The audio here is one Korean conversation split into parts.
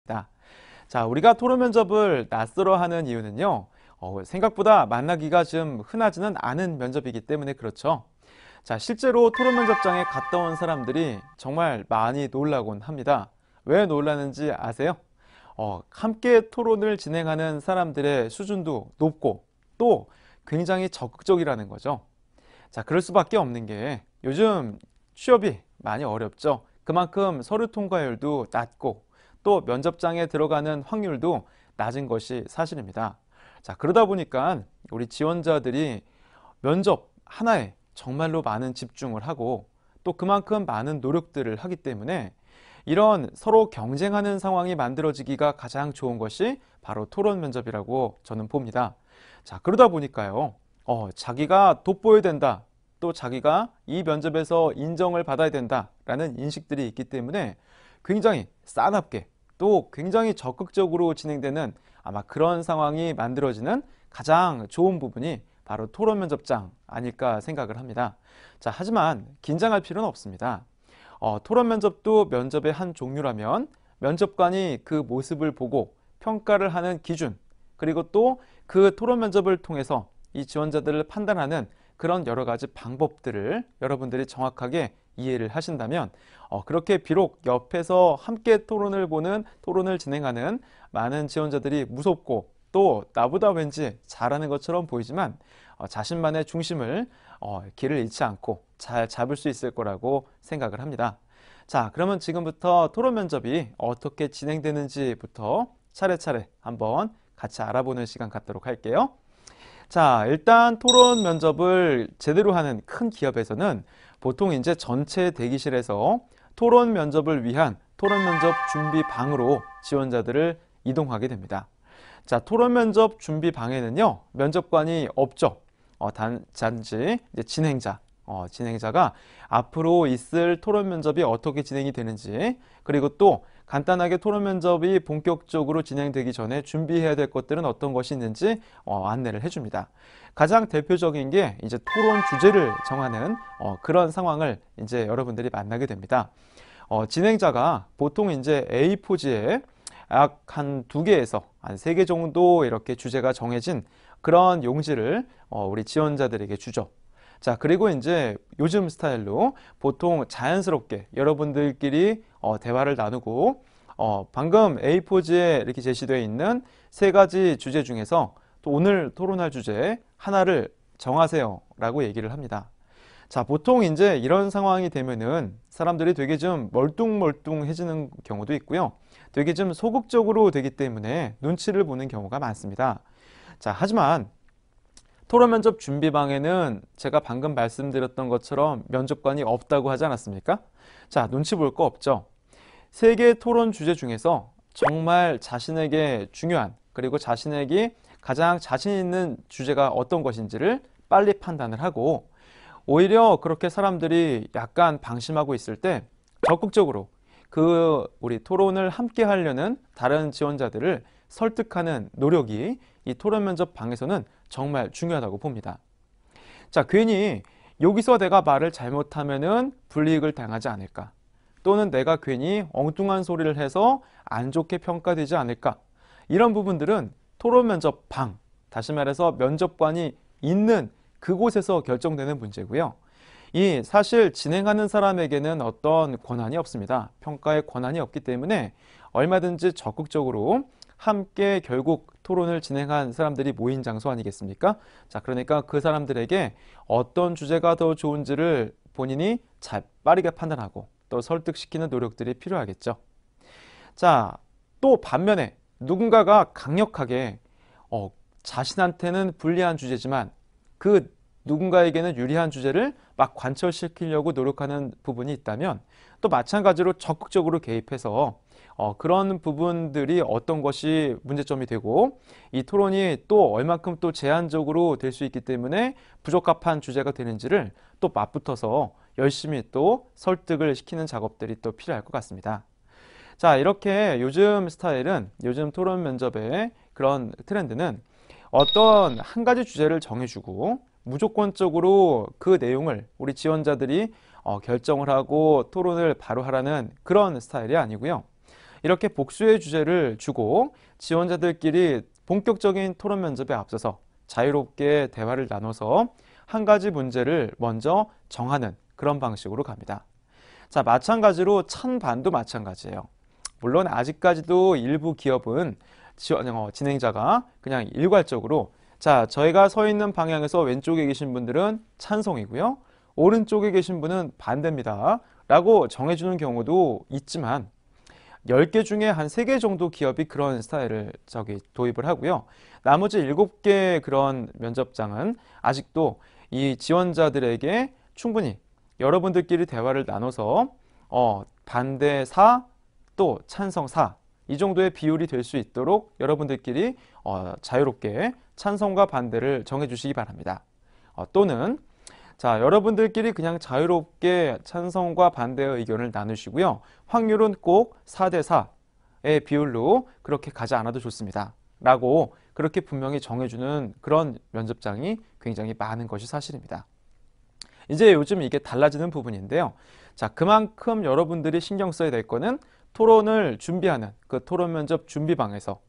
있습니다. 자, 우리가 토론 면접을 낯설어 하는 이유는요, 생각보다 만나기가 좀 흔하지는 않은 면접이기 때문에 그렇죠. 자, 실제로 토론 면접장에 갔다 온 사람들이 정말 많이 놀라곤 합니다. 왜 놀라는지 아세요? 함께 토론을 진행하는 사람들의 수준도 높고 또 굉장히 적극적이라는 거죠. 자, 그럴 수밖에 없는 게 요즘 취업이 많이 어렵죠. 그만큼 서류 통과율도 낮고 또 면접장에 들어가는 확률도 낮은 것이 사실입니다. 자, 그러다 보니까 우리 지원자들이 면접 하나에 정말로 많은 집중을 하고 또 그만큼 많은 노력들을 하기 때문에 이런 서로 경쟁하는 상황이 만들어지기가 가장 좋은 것이 바로 토론 면접이라고 저는 봅니다. 자, 그러다 보니까요, 자기가 돋보여야 된다. 또 자기가 이 면접에서 인정을 받아야 된다라는 인식들이 있기 때문에 굉장히 싸납게 또 굉장히 적극적으로 진행되는 아마 그런 상황이 만들어지는 가장 좋은 부분이 바로 토론 면접장 아닐까 생각을 합니다. 자, 하지만 긴장할 필요는 없습니다. 토론 면접도 면접의 한 종류라면 면접관이 그 모습을 보고 평가를 하는 기준, 그리고 또 그 토론 면접을 통해서 이 지원자들을 판단하는 그런 여러 가지 방법들을 여러분들이 정확하게 이해를 하신다면 그렇게 비록 옆에서 함께 토론을 진행하는 많은 지원자들이 무섭고 또 나보다 왠지 잘하는 것처럼 보이지만 자신만의 중심을 길을 잃지 않고 잘 잡을 수 있을 거라고 생각을 합니다. 자, 그러면 지금부터 토론 면접이 어떻게 진행되는지부터 차례차례 한번 같이 알아보는 시간 갖도록 할게요. 자, 일단 토론 면접을 제대로 하는 큰 기업에서는 보통 이제 전체 대기실에서 토론 면접을 위한 토론 면접 준비방으로 지원자들을 이동하게 됩니다. 자, 토론 면접 준비방에는요, 면접관이 없죠. 단지 이제 진행자가 앞으로 있을 토론 면접이 어떻게 진행이 되는지, 그리고 또 간단하게 토론 면접이 본격적으로 진행되기 전에 준비해야 될 것들은 어떤 것이 있는지 안내를 해줍니다. 가장 대표적인 게 이제 토론 주제를 정하는 그런 상황을 이제 여러분들이 만나게 됩니다. 진행자가 보통 이제 A4지에 약 한 2개에서 한 3개 정도 이렇게 주제가 정해진 그런 용지를 우리 지원자들에게 주죠. 자, 그리고 이제 요즘 스타일로 보통 자연스럽게 여러분들끼리 대화를 나누고 방금 A4지에 이렇게 제시되어 있는 3가지 주제 중에서 또 오늘 토론할 주제 하나를 정하세요 라고 얘기를 합니다. 자, 보통 이제 이런 상황이 되면은 사람들이 되게 좀 멀뚱멀뚱해지는 경우도 있고요. 되게 좀 소극적으로 되기 때문에 눈치를 보는 경우가 많습니다. 자, 하지만 토론 면접 준비방에는 제가 방금 말씀드렸던 것처럼 면접관이 없다고 하지 않았습니까? 자, 눈치 볼 거 없죠? 3개 토론 주제 중에서 정말 자신에게 중요한 그리고 자신에게 가장 자신 있는 주제가 어떤 것인지를 빨리 판단을 하고 오히려 그렇게 사람들이 약간 방심하고 있을 때 적극적으로 우리 토론을 함께 하려는 다른 지원자들을 설득하는 노력이 이 토론 면접 방에서는 정말 중요하다고 봅니다. 자, 괜히 여기서 내가 말을 잘못하면은 불이익을 당하지 않을까? 또는 내가 괜히 엉뚱한 소리를 해서 안 좋게 평가되지 않을까? 이런 부분들은 토론 면접 방, 다시 말해서 면접관이 있는 그곳에서 결정되는 문제고요. 이 사실 진행하는 사람에게는 어떤 권한이 없습니다. 평가의 권한이 없기 때문에 얼마든지 적극적으로 함께 결국 토론을 진행한 사람들이 모인 장소 아니겠습니까? 자, 그러니까 그 사람들에게 어떤 주제가 더 좋은지를 본인이 빠르게 판단하고 또 설득시키는 노력들이 필요하겠죠. 자, 또 반면에 누군가가 강력하게 자신한테는 불리한 주제지만 그 누군가에게는 유리한 주제를 막 관철시키려고 노력하는 부분이 있다면 또 마찬가지로 적극적으로 개입해서 그런 부분들이 어떤 것이 문제점이 되고 이 토론이 또 얼만큼 또 제한적으로 될 수 있기 때문에 부적합한 주제가 되는지를 또 맞붙어서 열심히 또 설득을 시키는 작업들이 또 필요할 것 같습니다. 자, 이렇게 요즘 토론 면접의 그런 트렌드는 어떤 한 가지 주제를 정해주고 무조건적으로 그 내용을 우리 지원자들이 결정을 하고 토론을 바로 하라는 그런 스타일이 아니고요. 이렇게 복수의 주제를 주고 지원자들끼리 본격적인 토론 면접에 앞서서 자유롭게 대화를 나눠서 한 가지 문제를 먼저 정하는 그런 방식으로 갑니다. 자, 마찬가지로 찬반도 마찬가지예요. 물론 아직까지도 일부 기업은 진행자가 그냥 일괄적으로 자, 저희가 서 있는 방향에서 왼쪽에 계신 분들은 찬성이고요. 오른쪽에 계신 분은 반대입니다. 라고 정해주는 경우도 있지만 10개 중에 한 3개 정도 기업이 그런 스타일을 도입을 하고요. 나머지 7개 그런 면접장은 아직도 이 지원자들에게 충분히 여러분들끼리 대화를 나눠서 반대 4, 또 찬성 4, 이 정도의 비율이 될 수 있도록 여러분들끼리 자유롭게 찬성과 반대를 정해주시기 바랍니다. 또는 자, 여러분들끼리 그냥 자유롭게 찬성과 반대의 의견을 나누시고요. 확률은 꼭 4대 4의 비율로 그렇게 가지 않아도 좋습니다. 라고 그렇게 분명히 정해주는 그런 면접장이 굉장히 많은 것이 사실입니다. 이제 요즘 이게 달라지는 부분인데요. 자, 그만큼 여러분들이 신경 써야 될 거는 토론을 준비하는 그 토론 면접 준비방에서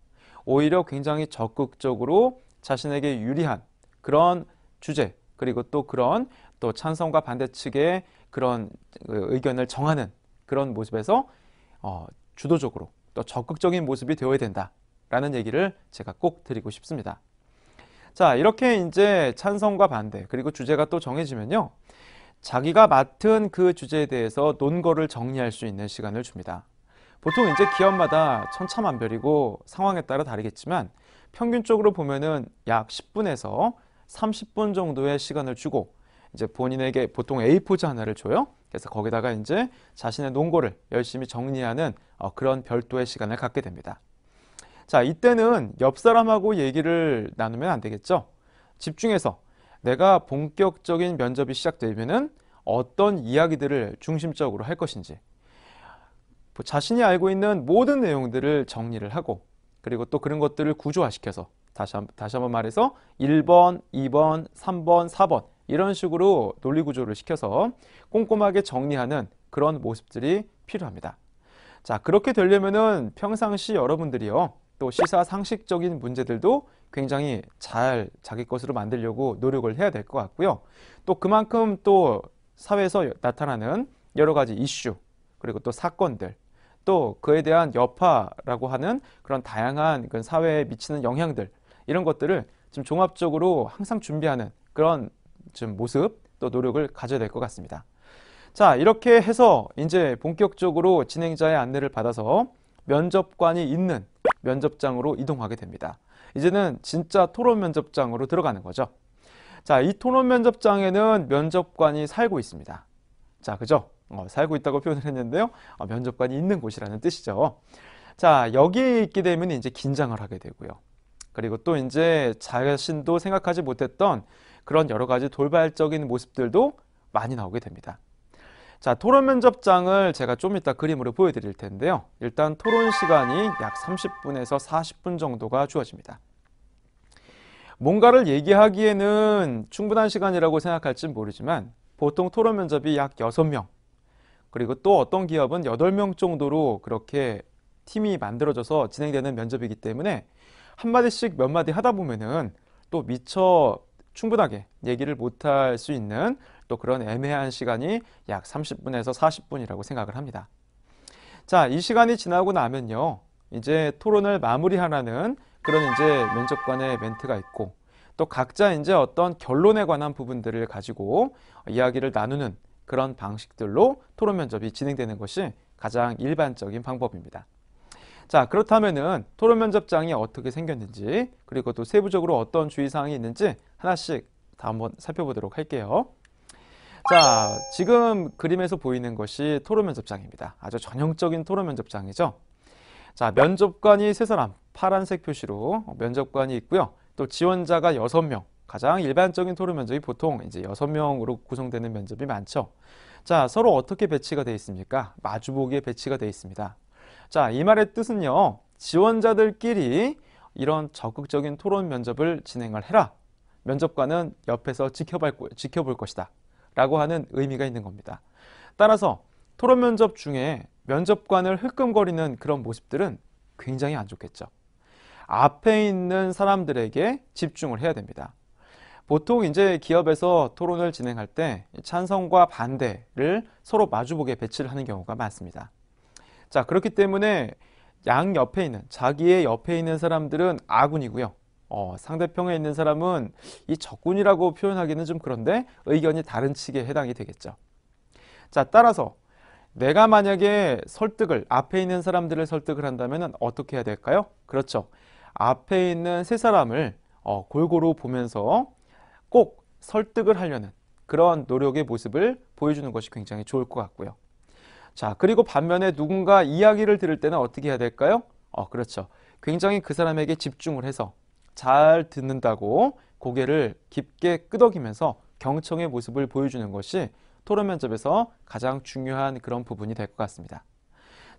오히려 굉장히 적극적으로 자신에게 유리한 그런 주제, 그리고 또 그런 또 찬성과 반대 측의 그런 의견을 정하는 그런 모습에서 주도적으로 또 적극적인 모습이 되어야 된다라는 얘기를 제가 꼭 드리고 싶습니다. 자, 이렇게 이제 찬성과 반대 그리고 주제가 또 정해지면요. 자기가 맡은 그 주제에 대해서 논거를 정리할 수 있는 시간을 줍니다. 보통 이제 기업마다 천차만별이고 상황에 따라 다르겠지만 평균적으로 보면은 약 10분에서 30분 정도의 시간을 주고 이제 본인에게 보통 A4지 하나를 줘요. 그래서 거기다가 이제 자신의 논거를 열심히 정리하는 그런 별도의 시간을 갖게 됩니다. 자, 이때는 옆 사람하고 얘기를 나누면 안 되겠죠. 집중해서 내가 본격적인 면접이 시작되면은 어떤 이야기들을 중심적으로 할 것인지 자신이 알고 있는 모든 내용들을 정리를 하고 그리고 또 그런 것들을 구조화시켜서 다시 한번 말해서 1번, 2번, 3번, 4번 이런 식으로 논리구조를 시켜서 꼼꼼하게 정리하는 그런 모습들이 필요합니다. 자, 그렇게 되려면은 평상시 여러분들이요. 또 시사상식적인 문제들도 굉장히 잘 자기 것으로 만들려고 노력을 해야 될 것 같고요. 또 그만큼 또 사회에서 나타나는 여러 가지 이슈 그리고 또 사건들 또 그에 대한 여파라고 하는 그런 다양한 그 사회에 미치는 영향들 이런 것들을 좀 종합적으로 항상 준비하는 그런 좀 모습 또 노력을 가져야 될 것 같습니다. 자, 이렇게 해서 이제 본격적으로 진행자의 안내를 받아서 면접관이 있는 면접장으로 이동하게 됩니다. 이제는 진짜 토론 면접장으로 들어가는 거죠. 자, 이 토론 면접장에는 면접관이 살고 있습니다. 자, 그죠? 살고 있다고 표현을 했는데요. 면접관이 있는 곳이라는 뜻이죠. 자, 여기 있게 되면 이제 긴장을 하게 되고요. 그리고 또 이제 자신도 생각하지 못했던 그런 여러 가지 돌발적인 모습들도 많이 나오게 됩니다. 자, 토론 면접장을 제가 좀 이따 그림으로 보여드릴 텐데요. 일단 토론 시간이 약 30분에서 40분 정도가 주어집니다. 뭔가를 얘기하기에는 충분한 시간이라고 생각할지 모르지만 보통 토론 면접이 약 6명 그리고 또 어떤 기업은 8명 정도로 그렇게 팀이 만들어져서 진행되는 면접이기 때문에 한마디씩 몇 마디 하다 보면은 또 미처 충분하게 얘기를 못할 수 있는 또 그런 애매한 시간이 약 30분에서 40분이라고 생각을 합니다. 자, 이 시간이 지나고 나면요. 이제 토론을 마무리하라는 그런 이제 면접관의 멘트가 있고 또 각자 이제 어떤 결론에 관한 부분들을 가지고 이야기를 나누는 그런 방식들로 토론 면접이 진행되는 것이 가장 일반적인 방법입니다. 자, 그렇다면은 토론 면접장이 어떻게 생겼는지 그리고 또 세부적으로 어떤 주의사항이 있는지 하나씩 다 한번 살펴보도록 할게요. 자, 지금 그림에서 보이는 것이 토론 면접장입니다. 아주 전형적인 토론 면접장이죠. 자, 면접관이 3사람 파란색 표시로 면접관이 있고요. 또 지원자가 6명. 가장 일반적인 토론 면접이 보통 이제 6명으로 구성되는 면접이 많죠. 자, 서로 어떻게 배치가 되어 있습니까? 마주보기에 배치가 되어 있습니다. 자, 이 말의 뜻은요. 지원자들끼리 이런 적극적인 토론 면접을 진행을 해라. 면접관은 옆에서 지켜볼 것이다. 라고 하는 의미가 있는 겁니다. 따라서 토론 면접 중에 면접관을 흘끔거리는 그런 모습들은 굉장히 안 좋겠죠. 앞에 있는 사람들에게 집중을 해야 됩니다. 보통 이제 기업에서 토론을 진행할 때 찬성과 반대를 서로 마주보게 배치를 하는 경우가 많습니다. 자, 그렇기 때문에 양 옆에 있는, 자기의 옆에 있는 사람들은 아군이고요. 상대편에 있는 사람은 이 적군이라고 표현하기는 좀 그런데 의견이 다른 측에 해당이 되겠죠. 자, 따라서 내가 만약에 앞에 있는 사람들을 설득을 한다면 어떻게 해야 될까요? 그렇죠. 앞에 있는 세 사람을 골고루 보면서 꼭 설득을 하려는 그런 노력의 모습을 보여주는 것이 굉장히 좋을 것 같고요. 자, 그리고 반면에 누군가 이야기를 들을 때는 어떻게 해야 될까요? 그렇죠. 굉장히 그 사람에게 집중을 해서 잘 듣는다고 고개를 깊게 끄덕이면서 경청의 모습을 보여주는 것이 토론 면접에서 가장 중요한 그런 부분이 될 것 같습니다.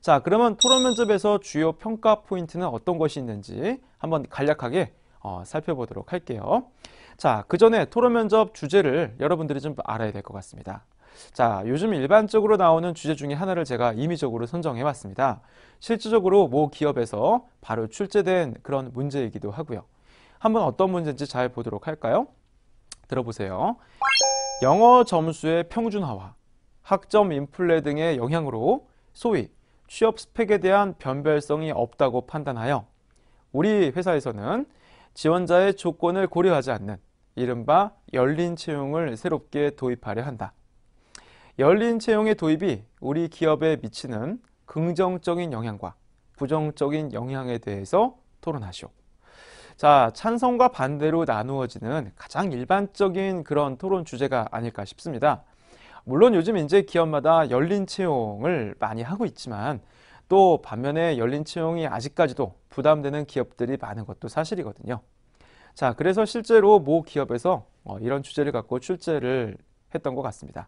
자, 그러면 토론 면접에서 주요 평가 포인트는 어떤 것이 있는지 한번 간략하게 살펴보도록 할게요. 자, 그 전에 토론 면접 주제를 여러분들이 좀 알아야 될 것 같습니다. 자, 요즘 일반적으로 나오는 주제 중에 하나를 제가 임의적으로 선정해 왔습니다. 실질적으로 모 기업에서 바로 출제된 그런 문제이기도 하고요. 한번 어떤 문제인지 잘 보도록 할까요? 들어보세요. 영어 점수의 평준화와 학점 인플레 등의 영향으로 소위 취업 스펙에 대한 변별성이 없다고 판단하여 우리 회사에서는 지원자의 조건을 고려하지 않는 이른바 열린 채용을 새롭게 도입하려 한다. 열린 채용의 도입이 우리 기업에 미치는 긍정적인 영향과 부정적인 영향에 대해서 토론하시오. 자, 찬성과 반대로 나누어지는 가장 일반적인 그런 토론 주제가 아닐까 싶습니다. 물론 요즘 이제 기업마다 열린 채용을 많이 하고 있지만 또 반면에 열린 채용이 아직까지도 부담되는 기업들이 많은 것도 사실이거든요. 자, 그래서 실제로 모 기업에서 이런 주제를 갖고 출제를 했던 것 같습니다.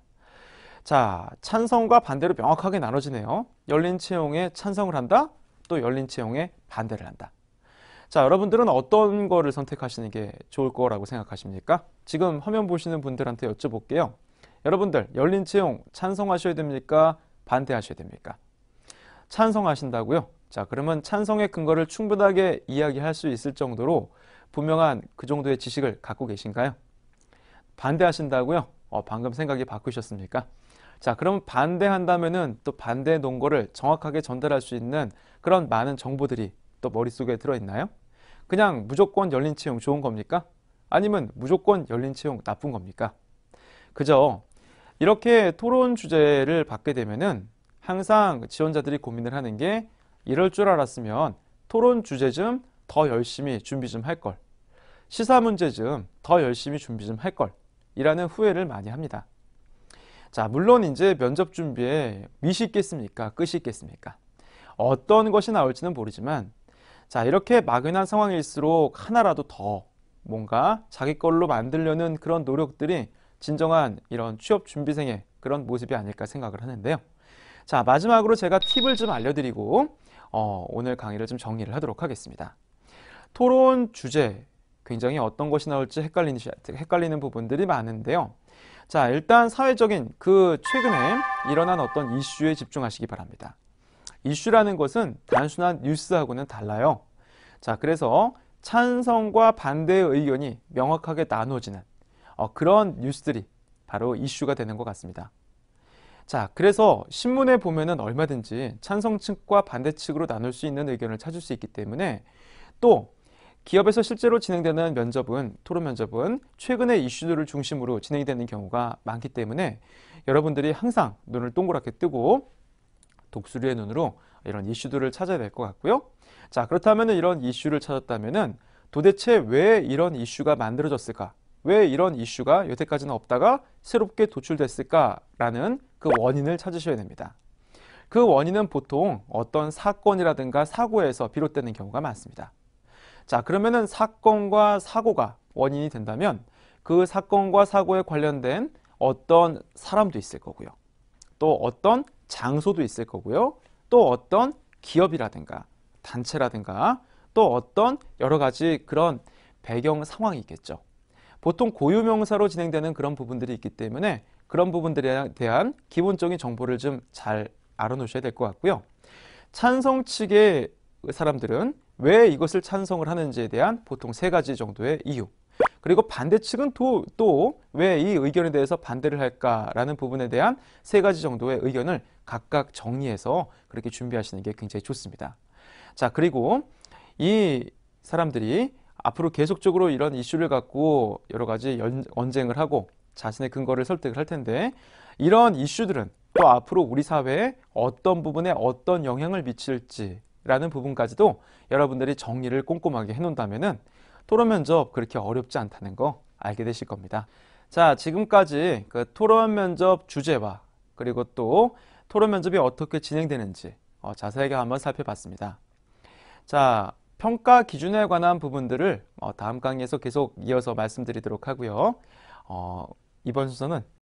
자, 찬성과 반대로 명확하게 나눠지네요. 열린 채용에 찬성을 한다, 또 열린 채용에 반대를 한다. 자, 여러분들은 어떤 거를 선택하시는 게 좋을 거라고 생각하십니까? 지금 화면 보시는 분들한테 여쭤볼게요. 여러분들 열린 채용 찬성하셔야 됩니까? 반대하셔야 됩니까? 찬성하신다고요? 자, 그러면 찬성의 근거를 충분하게 이야기할 수 있을 정도로 분명한 그 정도의 지식을 갖고 계신가요? 반대하신다고요? 방금 생각이 바꾸셨습니까? 자, 그럼 반대한다면은 또 반대 논거를 정확하게 전달할 수 있는 그런 많은 정보들이 또 머릿속에 들어있나요? 그냥 무조건 열린 채용 좋은 겁니까? 아니면 무조건 열린 채용 나쁜 겁니까? 그죠? 이렇게 토론 주제를 받게 되면은 항상 지원자들이 고민을 하는 게 이럴 줄 알았으면 토론 주제 좀 더 열심히 준비 좀 할 걸. 시사 문제 좀 더 열심히 준비 좀 할 걸. 이라는 후회를 많이 합니다. 자, 물론 이제 면접 준비에 밑이 있겠습니까? 끝이 있겠습니까? 어떤 것이 나올지는 모르지만 자, 이렇게 막연한 상황일수록 하나라도 더 뭔가 자기 걸로 만들려는 그런 노력들이 진정한 이런 취업 준비생의 그런 모습이 아닐까 생각을 하는데요. 자, 마지막으로 제가 팁을 좀 알려드리고 오늘 강의를 좀 정리를 하도록 하겠습니다. 토론 주제 굉장히 어떤 것이 나올지 헷갈리는 부분들이 많은데요. 자, 일단 사회적인 그 최근에 일어난 어떤 이슈에 집중하시기 바랍니다. 이슈라는 것은 단순한 뉴스하고는 달라요. 자, 그래서 찬성과 반대의 의견이 명확하게 나눠지는 그런 뉴스들이 바로 이슈가 되는 것 같습니다. 자, 그래서 신문에 보면은 얼마든지 찬성 측과 반대 측으로 나눌 수 있는 의견을 찾을 수 있기 때문에 또 기업에서 실제로 진행되는 면접은, 토론 면접은 최근의 이슈들을 중심으로 진행이 되는 경우가 많기 때문에 여러분들이 항상 눈을 동그랗게 뜨고 독수리의 눈으로 이런 이슈들을 찾아야 될 것 같고요. 자, 그렇다면 이런 이슈를 찾았다면 도대체 왜 이런 이슈가 만들어졌을까? 왜 이런 이슈가 여태까지는 없다가 새롭게 도출됐을까라는 그 원인을 찾으셔야 됩니다. 그 원인은 보통 어떤 사건이라든가 사고에서 비롯되는 경우가 많습니다. 자, 그러면은 사건과 사고가 원인이 된다면 그 사건과 사고에 관련된 어떤 사람도 있을 거고요. 또 어떤 장소도 있을 거고요. 또 어떤 기업이라든가 단체라든가 또 어떤 여러 가지 그런 배경 상황이 있겠죠. 보통 고유명사로 진행되는 그런 부분들이 있기 때문에 그런 부분들에 대한 기본적인 정보를 좀 잘 알아놓으셔야 될 것 같고요. 찬성 측의 사람들은 왜 이것을 찬성을 하는지에 대한 보통 세 가지 정도의 이유, 그리고 반대 측은 또 왜 이 의견에 대해서 반대를 할까라는 부분에 대한 세 가지 정도의 의견을 각각 정리해서 그렇게 준비하시는 게 굉장히 좋습니다. 자, 그리고 이 사람들이 앞으로 계속적으로 이런 이슈를 갖고 여러 가지 언쟁을 하고 자신의 근거를 설득을 할 텐데, 이런 이슈들은 또 앞으로 우리 사회에 어떤 부분에 어떤 영향을 미칠지라는 부분까지도 여러분들이 정리를 꼼꼼하게 해놓는다면은 토론 면접 그렇게 어렵지 않다는 거 알게 되실 겁니다. 자, 지금까지 그 토론 면접 주제와 그리고 또 토론 면접이 어떻게 진행되는지 자세하게 한번 살펴봤습니다. 자, 평가 기준에 관한 부분들을 다음 강의에서 계속 이어서 말씀드리도록 하고요. 이번 순서는